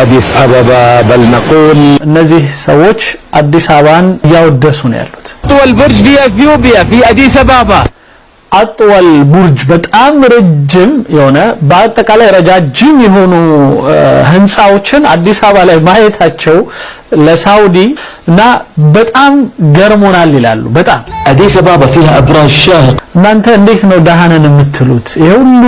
አዲስ አበባ በል ነቁል እነዚህ ሰዎች አዲስ አበባን ያወደሱ ነው ያሉት። አጥወል ቡርጅ في اثيوبيا في አዲስ አበባ አጥወል ቡርጅ በጣም ረጅም የሆነ በአጠቃላይ ረጃጅም የሆኑ ህንጻዎችን አዲስ አበባ ላይ ማየታቸው ለሳውዲ እና በጣም ገርሞናል ይላሉ። በጣም አዲስ አበባ فيها ابراج شاهق እናንተ እንዴት ነው ደሃነን የምትሉት? ይሄ ሁሉ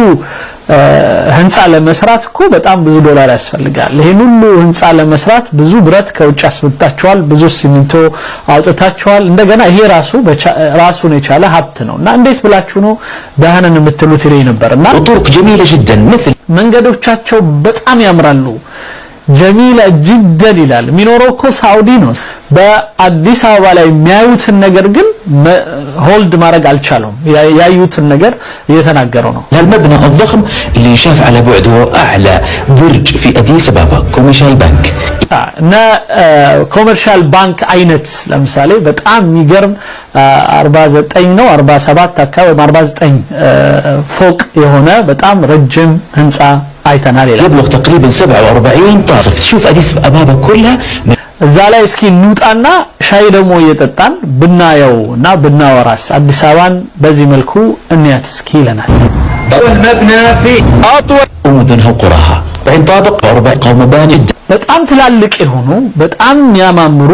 ህንጻ ለመስራት እኮ በጣም ብዙ ዶላር ያስፈልጋል። ይሄን ሁሉ ህንጻ ለመስራት ብዙ ብረት ከውጭ አስመጣቸዋል፣ ብዙ ሲሚንቶ አውጥታቸዋል። እንደገና ይሄ ራሱን የቻለ ሀብት ነውና እንዴት ብላችሁ ነው ደሃነን የምትሉት ይለኝ ነበርና طرق جميله جدا مثل መንገዶቻቸው በጣም ያምራሉ። ጀሚላ ጅደን ይላል። የሚኖረው እኮ ሳውዲ ነው። በአዲስ አበባ ላይ የሚያዩትን ነገር ግን ሆልድ ማድረግ አልቻሉም። ያዩትን ነገር እየተናገረው ነው። المبنى الضخم اللي يشاف على بعده اعلى برج في اديس ابابا كوميرشال بانك እና ኮመርሻል ባንክ አይነት ለምሳሌ በጣም የሚገርም 49 ነው 47 አካባቢ 49 ፎቅ የሆነ በጣም ረጅም ህንጻ አይተናል ይላል። يبلغ تقريبا 47 طابق. تشوف اديس ابابا كلها እዛ ላይ እስኪ እንውጣና ሻይ ደግሞ እየጠጣን ብናየውና ብናወራስ አዲስ አበባን በዚህ መልኩ እንያት እስኪ ይለናል። المبنى في اطول مدنها وقراها 40 طابق 40 مباني በጣም ትላልቅ የሆኑ በጣም የሚያማምሩ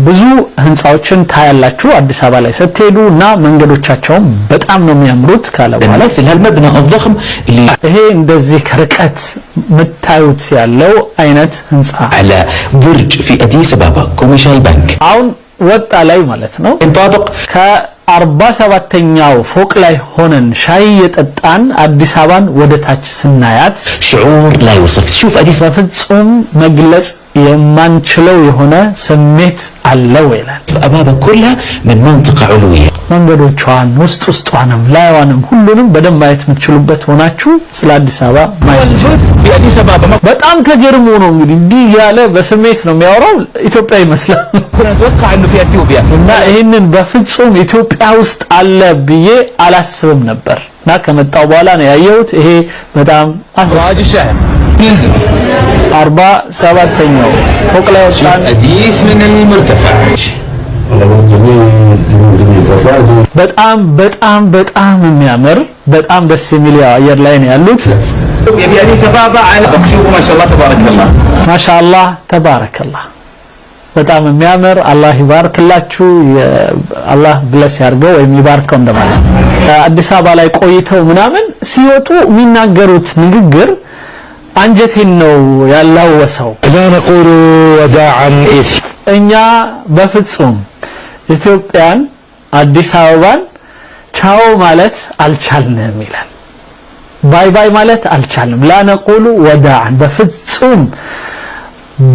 ብዙ ህንጻዎችን ታያላችሁ አዲስ አበባ ላይ ስትሄዱና መንገዶቻቸውም በጣም ነው የሚያምሩት ካለ በኋላ مثل المبنى الضخم اللي ይሄ እንደዚህ ከርቀት መታዩት ያለው አይነት ህንጻ على برج في اديس ابابا كوميرشال بانك አሁን ወጣ ላይ ማለት ነው طابق ከ47ኛው ፎቅ ላይ ሆነን ሻይ የጠጣን አዲስ አበባን ወደታች ስናያት شعور لا يوصف. تشوف اديس በፍጹም መግለጽ የማንችለው የሆነ ስሜት አለው ይላል። ابابا كلها من منطقه علويه. መንገዶቿን ውስጧንም ላይዋንም ሁሉንም በደንብ ማየት የምትችሉበት ሆናችሁ ስለ አዲስ አበባ ማየት في اديس ابابا በጣም ተገርሞ ነው እንግዲህ እንዲህ ያለ በስሜት ነው የሚያወራው። ኢትዮጵያ ይመስላል نتوقع انه في اثيوبيا እና ይሄንን በፍጹም ኢትዮጵያ ውስጥ አለ ብዬ አላስብም ነበር እና ከመጣው በኋላ ነው ያየሁት። ይሄ በጣም ابراج الشهر ينزل 47ኛው ፎቅ ላይ ወጣን። اديس من المرتفع በጣም በጣም በጣም የሚያምር በጣም ደስ የሚል አየር ላይ ነው ያሉት። يبي اديس ابابا على شوفوا ما شاء الله تبارك الله ማሻአላህ ተባረከላህ በጣም የሚያምር አላህ ይባርክላችሁ አላህ ብለስ ያርገው ወይም ይባርከው እንደማለት። አዲስ አበባ ላይ ቆይተው ምናምን ሲወጡ የሚናገሩት ንግግር አንጀቴን ነው ያላወሰው። لا نقول وداعا እኛ በፍጹም ኢትዮጵያን አዲስ አበባን ቻው ማለት አልቻልንም ይላል። ባይ ባይ ማለት አልቻልንም። لا نقول وداعا በፍጹም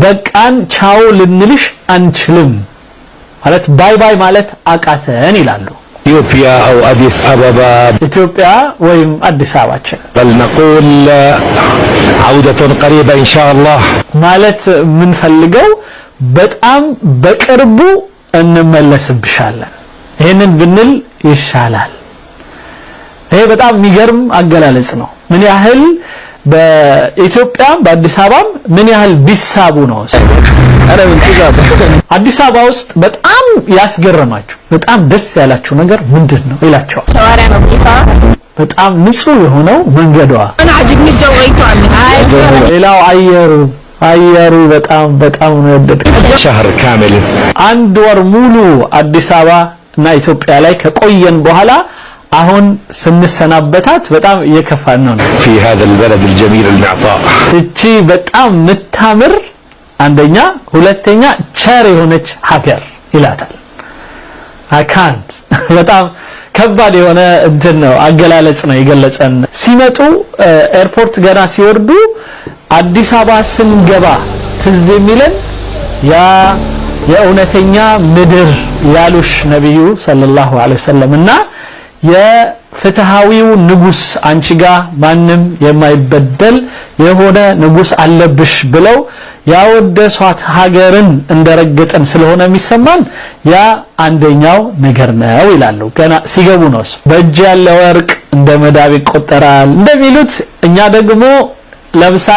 በቃን ቻው ልንልሽ አንችልም ማለት ባይ ባይ ማለት አቃተን ይላሉ። اثيوبيا او اديس ابابا ኢትዮጵያ ወይም አዲስ አበባችን بل نقول عودة قريبة ان شاء الله ማለት ምን ፈልገው በጣም በቅርቡ እንመለስብሻለን ይሄንን ብንል ይሻላል። ይሄ በጣም የሚገርም አገላለጽ ነው። ምን ያህል በኢትዮጵያ በአዲስ አበባ ምን ያህል ቢሳቡ ነው። انا من تجاز አዲስ አበባ ውስጥ በጣም ያስገረማችሁ በጣም ደስ ያላችሁ ነገር ምንድነው ይላቸዋል። شوارع نظيفة በጣም ንጹህ የሆነው መንገዷ أنا عجبني سويته عن ሌላው አየሩ በጣም ነው የወደድኩት። شهر كامل አንድ ወር ሙሉ አዲስ አበባ እና ኢትዮጵያ ላይ ከቆየን በኋላ አሁን ስንሰናበታት በጣም እየከፋን ነው። في هذا البلد الجميل المعطاء እቺ በጣም ምታምር አንደኛ ሁለተኛ ቸር የሆነች ሀገር ይላታል። አካንት በጣም ከባድ የሆነ እንትን ነው አገላለጽ ነው የገለጸን። ሲመጡ ኤርፖርት ገና ሲወርዱ አዲስ አበባ ስንገባ ትዝ የሚለን ያ የእውነተኛ ምድር ያሉሽ ነብዩ ሰለላሁ ዐለይሂ ወሰለም እና የፍትሃዊው ንጉስ አንቺ ጋር ማንም የማይበደል የሆነ ንጉስ አለብሽ ብለው ያወደሷት ሀገርን እንደረገጠን ስለሆነ የሚሰማን ያ አንደኛው ነገር ነው ይላሉ። ገና ሲገቡ ነው በእጅ ያለ ወርቅ እንደ መዳብ ይቆጠራል እንደሚሉት እኛ ደግሞ ለምሳሌ